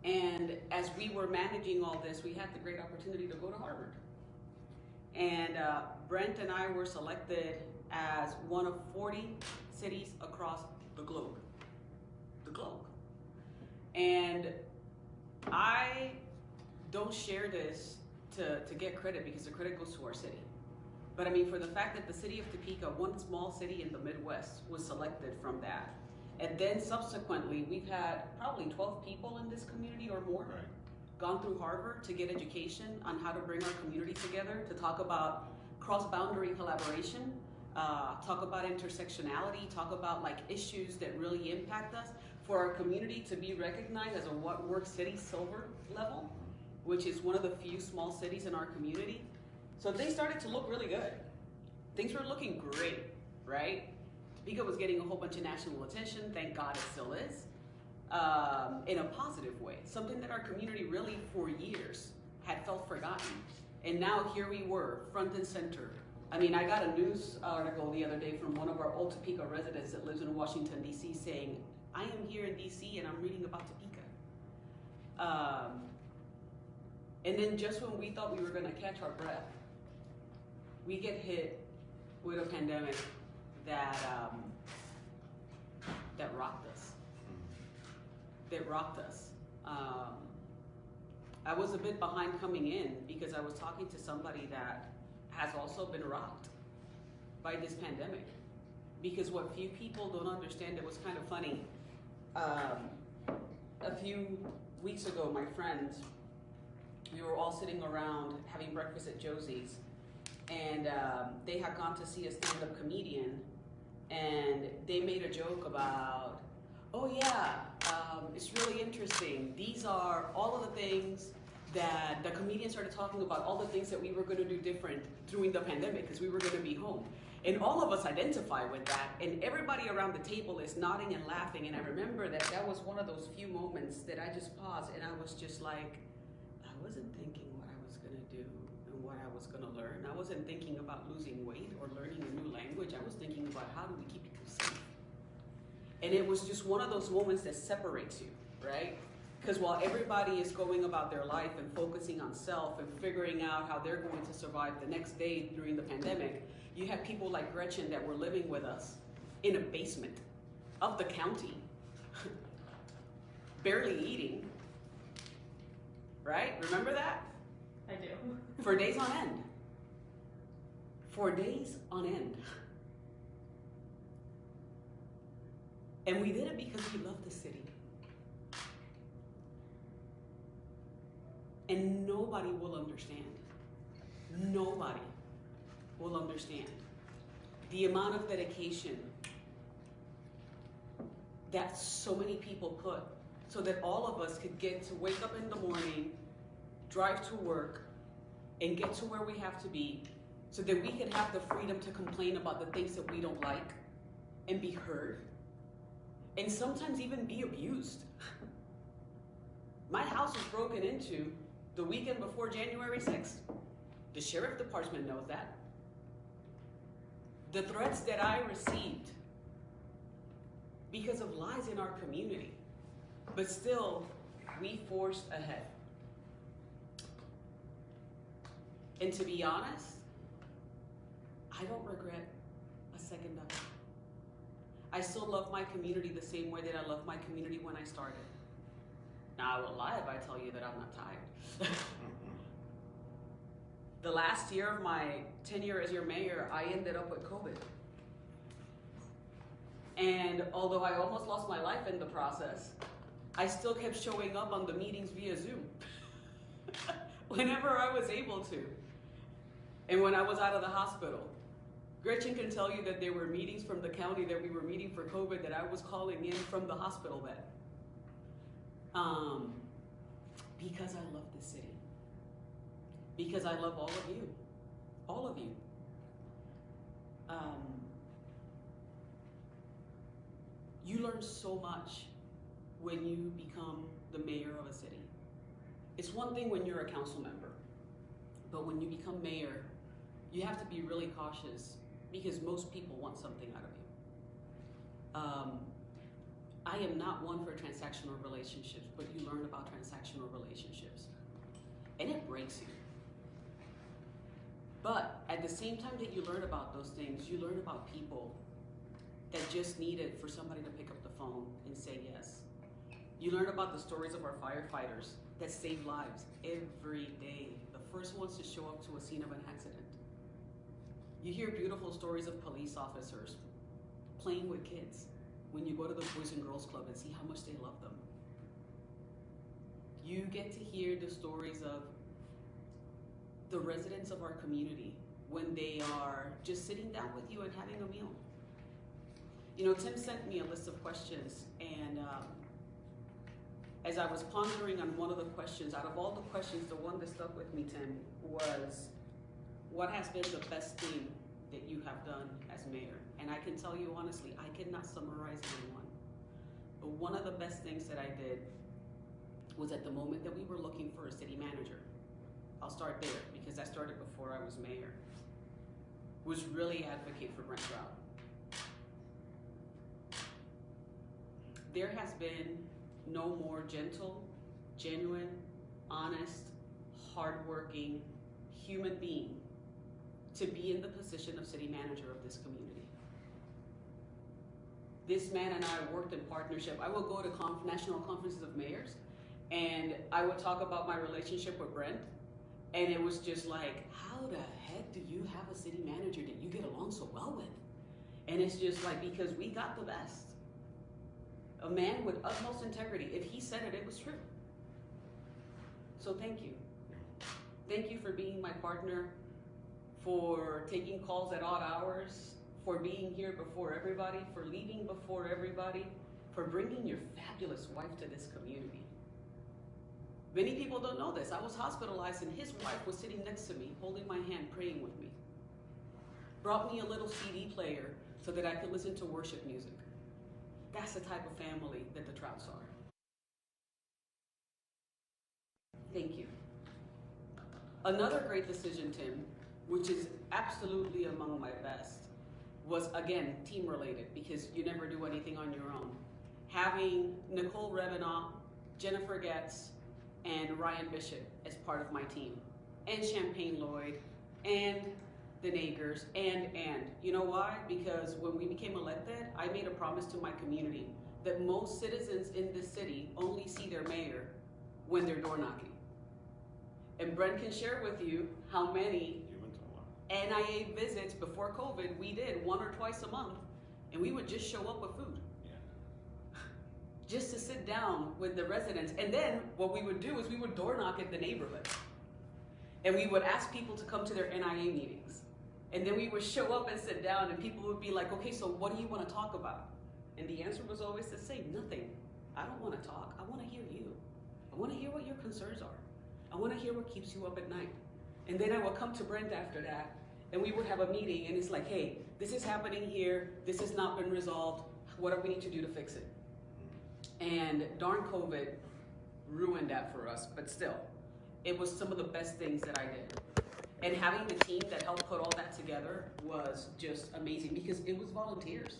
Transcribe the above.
And as we were managing all this, we had the great opportunity to go to Harvard. And Brent and I were selected as one of 40 cities across the globe. The globe. And I don't share this to get credit, because the credit goes to our city. But I mean, for the fact that the city of Topeka, one small city in the Midwest, was selected from that. And then subsequently, we've had probably 12 people in this community or more gone through Harvard to get education on how to bring our community together, to talk about cross-boundary collaboration, talk about intersectionality, talk about like issues that really impact us, for our community to be recognized as a What Works City Silver level, which is one of the few small cities in our community. So things started to look really good. Things were looking great, right? Topeka was getting a whole bunch of national attention. Thank God it still is, in a positive way. Something that our community really, for years, had felt forgotten. And now here we were, front and center. I mean, I got a news article the other day from one of our old Topeka residents that lives in Washington, D.C. saying, I am here in D.C. and I'm reading about Topeka. And then just when we thought we were gonna catch our breath, we get hit with a pandemic that rocked us. That rocked us. I was a bit behind coming in because I was talking to somebody that has also been rocked by this pandemic. Because what few people don't understand, it was kind of funny. A few weeks ago, my friends, we were all sitting around having breakfast at Josie's, and they had gone to see a stand-up comedian, and they made a joke about, oh yeah, it's really interesting. These are all of the things that the comedian started talking about, all the things that we were going to do different during the pandemic because we were going to be home. And all of us identify with that, and everybody around the table is nodding and laughing. And I remember that that was one of those few moments that I just paused, and I was just like, I wasn't thinking what I was going to do and what I was going to learn. I wasn't thinking about losing weight or learning a new language. I was thinking about how do we keep people safe. And it was just one of those moments that separates you, right? Because while everybody is going about their life and focusing on self and figuring out how they're going to survive the next day during the pandemic, you have people like Gretchen that were living with us in a basement of the county, barely eating, right? Remember that? I do. For days on end. For days on end. And we did it because we love the city. And nobody will understand. Nobody will understand the amount of dedication that so many people put so that all of us could get to wake up in the morning, drive to work, and get to where we have to be so that we could have the freedom to complain about the things that we don't like and be heard, and sometimes even be abused. My house was broken into the weekend before January 6th. The sheriff department knows that. The threats that I received because of lies in our community, but still, we forced ahead. And to be honest, I don't regret a second of it. I still love my community the same way that I loved my community when I started. Now, I will lie if I tell you that I'm not tired. The last year of my tenure as your mayor, I ended up with COVID. And although I almost lost my life in the process, I still kept showing up on the meetings via Zoom whenever I was able to. And when I was out of the hospital, Gretchen can tell you that there were meetings from the county that we were meeting for COVID that I was calling in from the hospital bed. Because I love this city. Because I love all of you. All of you. You learn so much when you become the mayor of a city. It's one thing when you're a council member, but when you become mayor, you have to be really cautious because most people want something out of you. I am not one for transactional relationships, but you learn about transactional relationships. And it breaks you. But at the same time that you learn about those things, you learn about people that just needed for somebody to pick up the phone and say yes. You learn about the stories of our firefighters that save lives every day. The first ones to show up to a scene of an accident. You hear beautiful stories of police officers playing with kids when you go to the Boys and Girls Club and see how much they love them. You get to hear the stories of the residents of our community when they are just sitting down with you and having a meal. You know, Tim sent me a list of questions, and as I was pondering on one of the questions, out of all the questions, the one that stuck with me, Tim, was, what has been the best thing that you have done as mayor? And I can tell you honestly, I cannot summarize any one. But one of the best things that I did was at the moment that we were looking for a city manager. I'll start there because that started before I was mayor. Was really advocate for Brent Trout. There has been no more gentle, genuine, honest, hardworking human being to be in the position of city manager of this community. This man and I worked in partnership. I would go to national conferences of mayors, and I would talk about my relationship with Brent, and it was just like, how the heck do you have a city manager that you get along so well with? And it's just like, because we got the best. A man with utmost integrity. If he said it, it was true. So thank you. Thank you for being my partner, for taking calls at odd hours, for being here before everybody, for leaving before everybody, for bringing your fabulous wife to this community. Many people don't know this. I was hospitalized and his wife was sitting next to me, holding my hand, praying with me. Brought me a little CD player so that I could listen to worship music. That's the type of family that the Trouts are. Thank you. Another great decision, Tim, which is absolutely among my best, was again, team related, because you never do anything on your own. Having Nicole Revenaugh, Jennifer Getz, and Ryan Bishop as part of my team, and Champagne Lloyd, and the Nagers, and you know why? Because when we became elected, I made a promise to my community that most citizens in this city only see their mayor when they're door knocking. And Brent can share with you how many NIA visits before COVID we did 1 or twice a month, and we would just show up with food. Just to sit down with the residents. And then what we would do is we would door knock at the neighborhood. And we would ask people to come to their NIA meetings. And then we would show up and sit down and people would be like, okay, so what do you want to talk about? And the answer was always the same, nothing. I don't want to talk, I want to hear you. I want to hear what your concerns are. I want to hear what keeps you up at night. And then I would come to Brent after that and we would have a meeting and it's like, hey, this is happening here, this has not been resolved, what do we need to do to fix it? And darn COVID ruined that for us, but still, it was some of the best things that I did. And having the team that helped put all that together was just amazing because it was volunteers.